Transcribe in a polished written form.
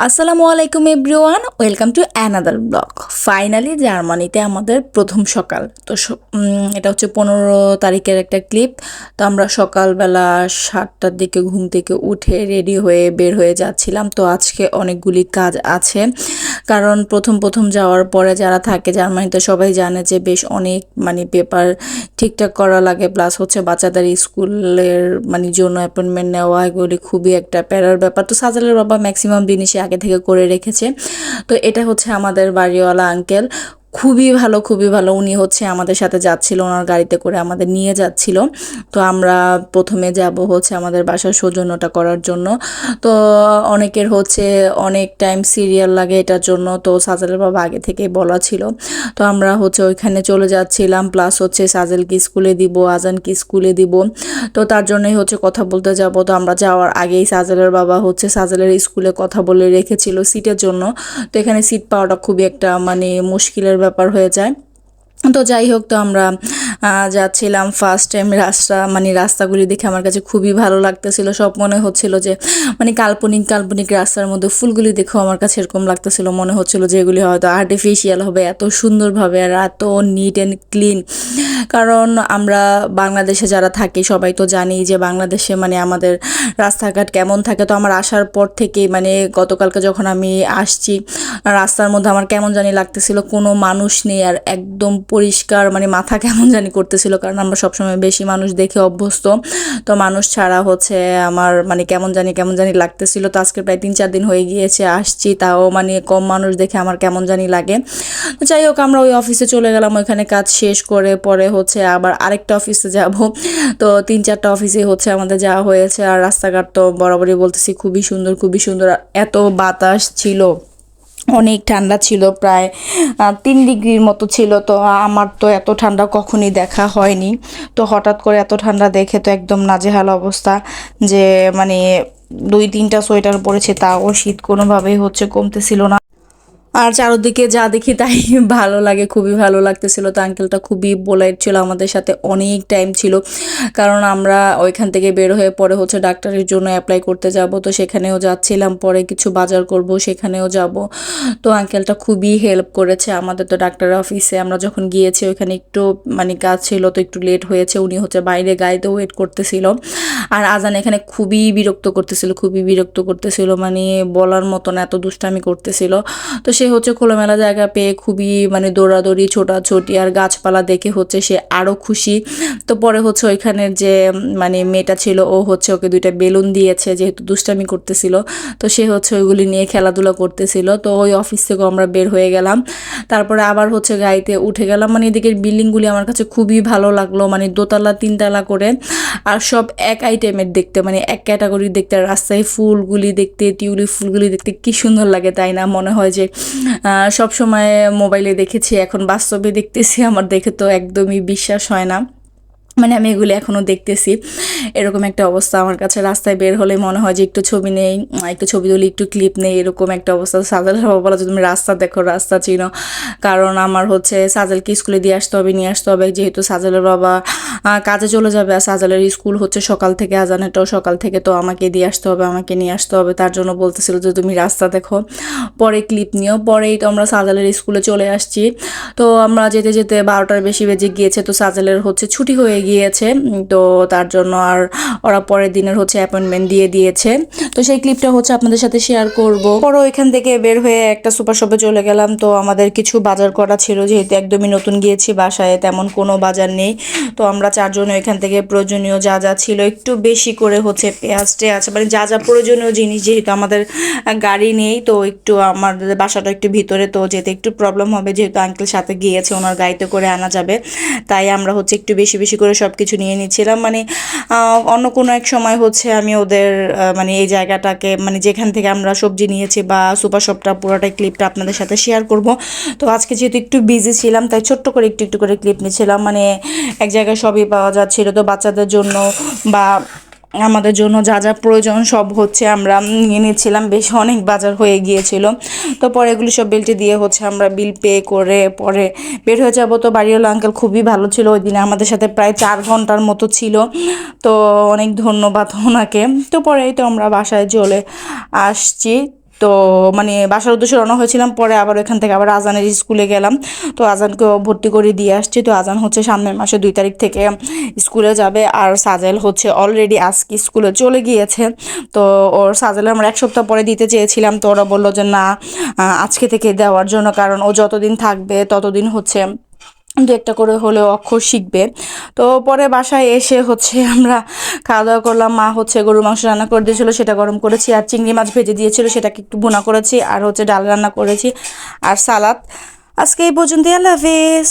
আসসালামু আলাইকুম everyone, welcome to another blog. Finally জার্মানিতে আমাদের প্রথম সকাল। তো এটা হচ্ছে 15 তারিখের একটা ক্লিপ। তো আমরা সকালবেলা 7টার দিকে ঘুম থেকে উঠে রেডি হয়ে বের হয়ে যাচ্ছিলাম। তো আজকে অনেকগুলি কাজ আছে, কারণ প্রথম প্রথম যাওয়ার পরে যারা থাকে জার্মানিতে সবাই জানে যে বেশ অনেক পেপার ঠিকঠাক করা লাগে, প্লাস হচ্ছে বাচ্চাদের স্কুলের জন্য অ্যাপয়েন্টমেন্ট নেওয়া, এগুলি খুবই একটা প্যারার ব্যাপার। তো সাজালের বাবা ম্যাক্সিমাম জিনিসই আগে থেকে করে রেখেছে। তো এটা হচ্ছে আমাদের বাড়িওয়ালা আঙ্কেল, খুবই ভালো। উনি হচ্ছে আমাদের সাথে যাচ্ছিল, ওনার গাড়িতে করে আমাদের নিয়ে যাচ্ছিল। তো আমরা প্রথমে যাব হচ্ছে আমাদের বাসার সৌজন্যটা করার জন্য। তো অনেকের হচ্ছে অনেক টাইম সিরিয়াল লাগে এটার জন্য, তো সাজেলের বাবা আগে থেকেই বলা ছিল। তো আমরা হচ্ছে ওইখানে চলে যাচ্ছিলাম, প্লাস হচ্ছে সাজেলকে স্কুলে দিব, আজানকে স্কুলে দিব। তো তার জন্যই হচ্ছে কথা বলতে যাব। তো আমরা যাওয়ার আগেই সাজেলের বাবা হচ্ছে সাজেলের স্কুলে কথা বলে রেখেছিল সিটের জন্য। তো এখানে সিট পাওয়াটা খুবই একটা মুশকিলের ব্যাপার হয়ে যায়। তো যাই হোক, তো আমরা যাচ্ছিলাম। ফার্স্ট টাইম রাস্তাগুলি দেখে আমার কাছে খুবই ভালো লাগতেছিল। সব মনে হচ্ছিল যে কাল্পনিক রাস্তার মধ্যে ফুলগুলি দেখেও আমার কাছে এরকম লাগতেছিল, মনে হচ্ছিল যে এগুলি হয়তো আর্টিফিশিয়াল হবে, এত সুন্দরভাবে আর এত নিট অ্যান্ড ক্লিন। কারণ আমরা বাংলাদেশে যারা থাকি সবাই তো জানি যে বাংলাদেশে আমাদের রাস্তাঘাট কেমন থাকে। তো আমার আসার পর থেকেই গতকালকে যখন আমি আসছি, রাস্তার মধ্যে আমার কেমন জানি লাগতেছিল, কোনো মানুষ নেই আর একদম পরিষ্কার, মাথা কেমন জানি করতেছিল, কারণ আমরা সবসময় বেশি মানুষ দেখে অভ্যস্ত। তো মানুষ ছাড়া হচ্ছে আমার কেমন জানি লাগতেছিল। তো আজকে প্রায় 3-4 দিন হয়ে গিয়েছে আসছি, তাও কম মানুষ দেখে আমার কেমন জানি লাগে। যাই হোক, আমরা ওই অফিসে চলে গেলাম, ওইখানে কাজ শেষ করে পরে হচ্ছে আবার আরেকটা অফিসে যাব। তো 3-4টা অফিসে হচ্ছে আমাদের যাওয়া হয়েছে। আর রাস্তাঘাট তো বরাবরই বলতেছি খুবই সুন্দর। এত বাতাস ছিল, অনেক ঠান্ডা ছিল, প্রায় 3 ডিগ্রির মতো ছিল। তো আমার তো এত ঠান্ডা কখনই দেখা হয়নি। তো হঠাৎ করে এত ঠান্ডা দেখে তো একদম নাজেহাল অবস্থা, যে 2-3টা সোয়েটার পরেছে, তাও শীত কোনোভাবেই হচ্ছে কমতেছিল না। আর চারদিকে যা দেখি তাই ভালো লাগে, খুবই ভালো লাগতেছিল। তো আঙ্কেলটা খুবই পোলাইট ছিল, আমাদের সাথে অনেক টাইম ছিল, কারণ আমরা ওইখান থেকে বের হয়ে পরে হচ্ছে ডাক্তারের জন্য অ্যাপ্লাই করতে যাব। তো সেখানেও যাচ্ছিলাম, পরে কিছু বাজার করব, সেখানেও যাব। তো আঙ্কেলটা খুবই হেল্প করেছে আমাদের। তো ডাক্তারের অফিসে আমরা যখন গিয়েছি ওইখানে একটু কাজ ছিল, তো একটু লেট হয়েছে। উনি হচ্ছে বাইরে গাড়িতে ওয়েট করতেছিল। আর আজান এখানে খুবই বিরক্ত করতেছিল, বলার মতন এত দুষ্টামি করতেছিল। তো সে হচ্ছে খোলামেলা জায়গা পেয়ে খুবই দৌড়াদৌড়ি, ছোটাছুটি আর গাছপালা দেখে হচ্ছে সে আরও খুশি। তো পরে হচ্ছে ওইখানের যে মেয়েটা ছিল, ও হচ্ছে ওকে 2টা বেলুন দিয়েছে, যেহেতু দুষ্টামি করতেছিল। তো সে হচ্ছে ওইগুলি নিয়ে খেলাধুলা করতেছিল। তো ওই অফিস থেকে আমরা বের হয়ে গেলাম, তারপরে আবার হচ্ছে গাড়িতে উঠে গেলাম। এদিকের বিল্ডিংগুলি আমার কাছে খুবই ভালো লাগলো, দোতলা 3তলা করে, আর সব এক আইটেমের দেখতে, এক ক্যাটাগরির দেখতে। আর রাস্তায় ফুলগুলি দেখতে, টিউলিপ ফুলগুলি দেখতে কি সুন্দর লাগে, তাই না? মনে হয় যে সব সময় মোবাইলে দেখেছি, এখন বাস্তবে দেখতেছি, আমার দেখে তো একদমই বিশ্বাস হয় না। আমি এগুলো এখনও দেখতেছি, এরকম একটা অবস্থা আমার কাছে। রাস্তায় বের হলে মনে হয় যে একটু ছবি নেই, একটু ছবি তুলি, একটু ক্লিপ নেই, এরকম একটা অবস্থা। সাজেলের বাবা বলা যে তুমি রাস্তা দেখো, রাস্তা চিনো, কারণ আমার হচ্ছে সাজেলকে স্কুলে নিয়ে আসতে হবে, যেহেতু সাজেলের বাবা কাজে চলে যাবে। আর সাজেলের স্কুল হচ্ছে সকাল থেকে, আজানেরটাও সকাল থেকে। তো আমাকে নিয়ে আসতে হবে, তার জন্য বলতেছিল যে তুমি রাস্তা দেখো, পরে ক্লিপ নিও। পরেই তো আমরা সাজেলের স্কুলে চলে আসছি। তো আমরা যেতে যেতে 12টার বেশি বেজে গিয়েছে। তো সাজেলের হচ্ছে ছুটি হয়ে গিয়েছে, তো তার জন্য আর ওরা পরের দিনের হচ্ছে অ্যাপয়েন্টমেন্ট দিয়ে দিয়েছে। তো সেই ক্লিপটা হচ্ছে আপনাদের সাথে শেয়ার করব। পরে ওইখান থেকে বের হয়ে একটা সুপার শপে চলে গেলাম। তো আমাদের কিছু বাজার করা ছিল, যেহেতু একদমই নতুন গিয়েছি, বাসায় তেমন কোনো বাজার নেই। তো আমরা 4জন ওইখান থেকে প্রয়োজনীয় যা যা ছিল একটু বেশি করে হচ্ছে পেঁয়াজ টেয়াজ, যা প্রয়োজনীয় জিনিস, যেহেতু আমাদের গাড়ি নেই, তো একটু আমাদের বাসাটা একটু ভিতরে, তো যেতে একটু প্রবলেম হবে, যেহেতু আঙ্কেল সাথে গিয়েছে, ওনার গাড়িতে করে আনা যাবে। তাই আমরা হচ্ছে একটু বেশি করে সব কিছু নিয়ে নিচ্ছিলাম। অন্য কোনো এক সময় হচ্ছে আমি ওদের এই জায়গাটাকে, যেখান থেকে আমরা সবজি নিয়েছি বা সুপার শপটা পুরোটাই ক্লিপটা আপনাদের সাথে শেয়ার করব। তো আজকে যেহেতু একটু বিজি ছিলাম, তাই ছোট্ট করে একটু করে ক্লিপ নিচ্ছিলাম। এক জায়গায় সবই পাওয়া যাচ্ছিল। তো বাচ্চাদের জন্য বা আমাদের জন্য যা যা প্রয়োজন সব হচ্ছে আমরা নিয়ে নিচ্ছিলাম, বেশ অনেক বাজার হয়ে গিয়েছিল। তো পরে এগুলি সব বিলটি দিয়ে হচ্ছে আমরা বিল পে করে পরে বের হয়ে যাব। তো বাড়িওয়ালা আঙ্কেল খুবই ভালো ছিল, ওই দিনে আমাদের সাথে প্রায় 4 ঘন্টার মতো ছিল। তো অনেক ধন্যবাদ ওনাকে। তো পরেই তো আমরা বাসায় চলে আসছি। তো মানে বাসার উদ্দেশ্যে রওনা হয়েছিলাম, পরে আবার এখান থেকে আবার আজানের স্কুলে গেলাম। তো আজানকেও ভর্তি করে দিয়ে আসছি। তো আজান হচ্ছে সামনের মাসে 2 তারিখ থেকে স্কুলে যাবে, আর সাজেল হচ্ছে অলরেডি আজকে স্কুলে চলে গিয়েছে। তো ওর সাজেল আমরা 1 সপ্তাহ পরে দিতে চেয়েছিলাম, তো ওরা বললো যে না, আজকে থেকে দেওয়ার জন্য, কারণ ও যতদিন থাকবে ততদিন হচ্ছে 2 একটা করে হলেও অক্ষর শিখবে। তো পরে বাসায় এসে হচ্ছে আমরা খাওয়া দাওয়া করলাম। মা হচ্ছে গরুর মাংস রান্না করে দিয়েছিলো, সেটা গরম করেছি, আর চিংড়ি মাছ ভেজে দিয়েছিল, সেটাকে একটু ভুনা করেছি, আর হচ্ছে ডাল রান্না করেছি, আর সালাদ। আজকে এই পর্যন্তই, আল্লাহ হাফেজ।